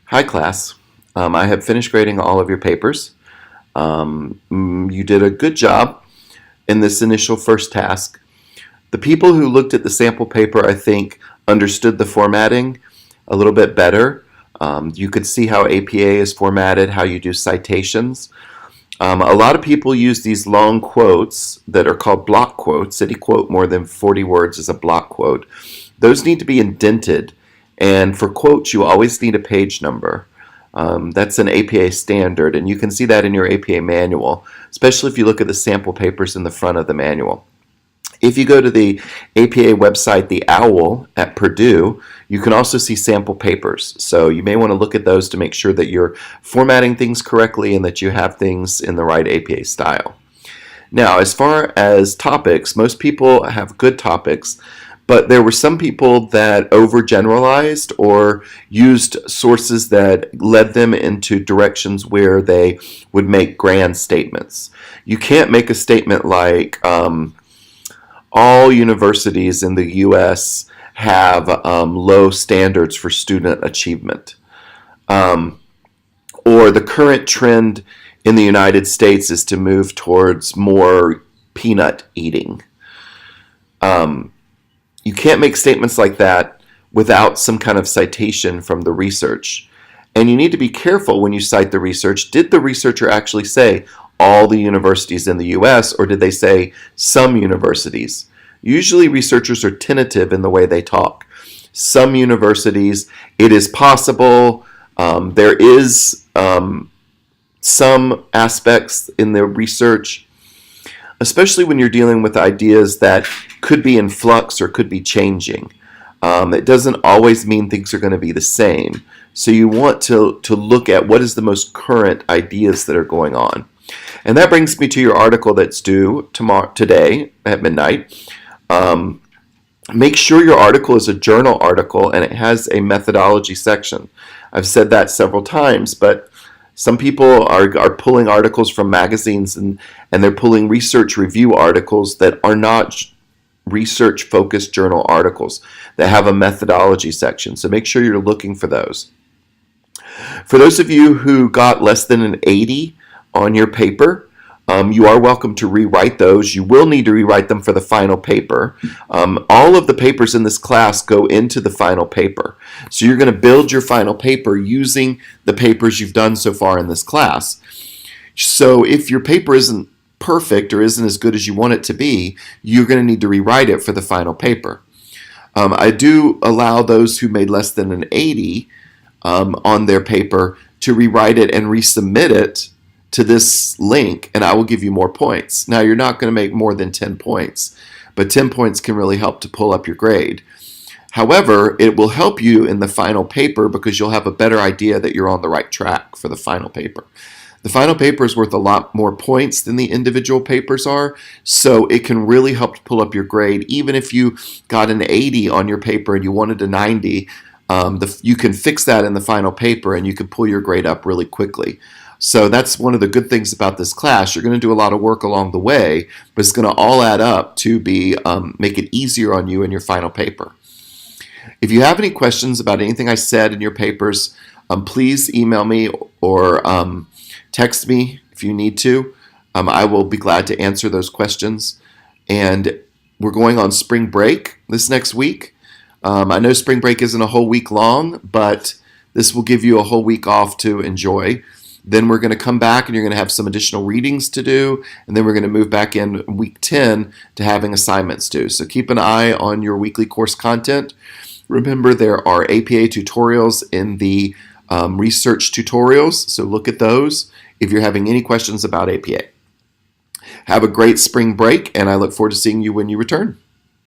Hi class. I have finished grading all of your papers. You did a good job in this initial first task. The people who looked at the sample paper, I think, understood the formatting a little bit better. You could see how APA is formatted, how you do citations. A lot of people use these long quotes that are called block quotes. Any quote more than 40 words is a block quote. Those need to be indented, and for quotes you always need a page number. That's an APA standard, and you can see that in your APA manual, especially if you look at the sample papers in the front of the manual. If you go to the APA website, the OWL at Purdue, you can also see sample papers. So you may want to look at those to make sure that you're formatting things correctly and that you have things in the right APA style. Now, as far as topics, most people have good topics, but there were some people that overgeneralized or used sources that led them into directions where they would make grand statements. You can't make a statement like, all universities in the U.S. have low standards for student achievement. Or the current trend in the United States is to move towards more peanut eating. You can't make statements like that without some kind of citation from the research. And you need to be careful when you cite the research. Did the researcher actually say all the universities in the U.S., or did they say some universities? Usually researchers are tentative in the way they talk. Some universities, it is possible, there is some aspects in the research, especially when you're dealing with ideas that could be in flux or could be changing. It doesn't always mean things are going to be the same. So you want to look at what is the most current ideas that are going on. And that brings me to your article that's due today at midnight. Make sure your article is a journal article and it has a methodology section. I've said that several times, but some people are pulling articles from magazines and they're pulling research review articles that are not research-focused journal articles that have a methodology section. So make sure you're looking for those. For those of you who got less than an 80 on your paper, you are welcome to rewrite those. You will need to rewrite them for the final paper. All of the papers in this class go into the final paper. So you're going to build your final paper using the papers you've done so far in this class. So if your paper isn't perfect or isn't as good as you want it to be, you're going to need to rewrite it for the final paper. I do allow those who made less than an 80 on their paper to rewrite it and resubmit it to this link, and I will give you more points. Now, you're not going to make more than 10 points, but 10 points can really help to pull up your grade. However, it will help you in the final paper because you'll have a better idea that you're on the right track for the final paper. The final paper is worth a lot more points than the individual papers are, so it can really help to pull up your grade. Even if you got an 80 on your paper and you wanted a 90, you can fix that in the final paper and you can pull your grade up really quickly. So that's one of the good things about this class. You're going to do a lot of work along the way, but it's going to all add up to make it easier on you in your final paper. If you have any questions about anything I said in your papers, please email me or text me if you need to. I will be glad to answer those questions. And we're going on spring break this next week. I know spring break isn't a whole week long, but this will give you a whole week off to enjoy. Then we're going to come back and you're going to have some additional readings to do, and then we're going to move back in week 10 to having assignments due. So keep an eye on your weekly course content. Remember, there are APA tutorials in the research tutorials, so look at those if you're having any questions about APA. Have a great spring break, and I look forward to seeing you when you return.